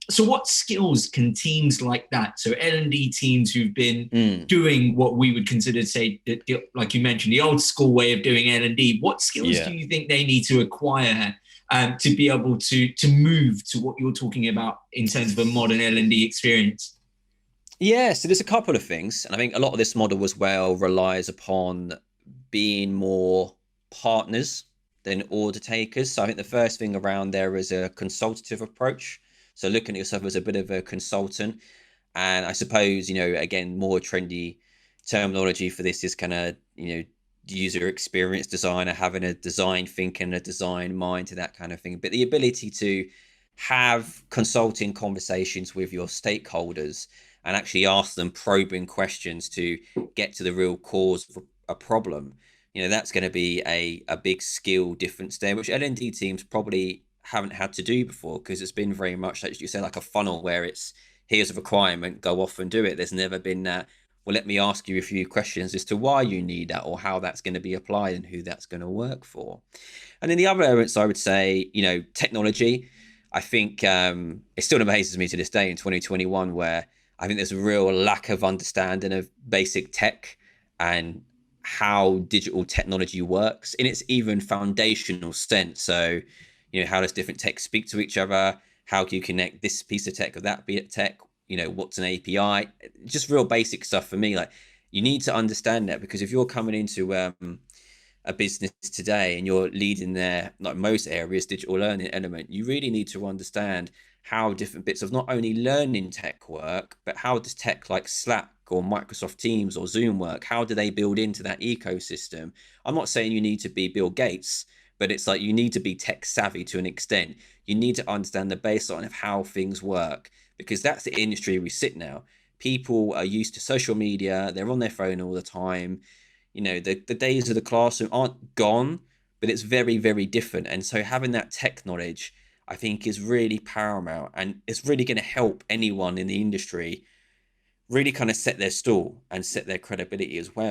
So what skills can teams like that, so L&D teams who've been Mm, doing what we would consider, say, like you mentioned, the old school way of doing L&D, what skills do yeah. you think they need to acquire to be able to move to what you're talking about in terms of a modern L&D experience? Yeah, so there's a couple of things. And I think a lot of this model as well relies upon being more partners than order takers. So I think the first thing around there is a consultative approach. So looking at yourself as a bit of a consultant. And I suppose, again, more trendy terminology for this is kind of, user experience designer, having a design thinking, a design mind to that kind of thing. But the ability to have consulting conversations with your stakeholders and actually ask them probing questions to get to the real cause of a problem. That's going to be a big skill difference there, which L&D teams probably haven't had to do before because it's been very much, like you say, like a funnel where it's here's a requirement, go off and do it. There's never been that, well, let me ask you a few questions as to why you need that or how that's going to be applied and who that's going to work for. And then the other elements, I would say, technology. I think it still amazes me to this day in 2021 where I think there's a real lack of understanding of basic tech and how digital technology works in its even foundational sense. So, how does different tech speak to each other? How can you connect this piece of tech with that bit of tech? What's an API? Just real basic stuff for me. Like, you need to understand that because if you're coming into a business today and you're leading their, like most areas, digital learning element, you really need to understand how different bits of not only learning tech work, but how does tech like Slack or Microsoft Teams or Zoom work? How do they build into that ecosystem? I'm not saying you need to be Bill Gates, but it's like you need to be tech savvy to an extent. You need to understand the baseline of how things work because that's the industry we sit now. People are used to social media, they're on their phone all the time. The days of the classroom aren't gone, but it's very, very different. And so having that tech knowledge, I think, is really paramount. And it's really going to help anyone in the industry really kind of set their stall and set their credibility as well.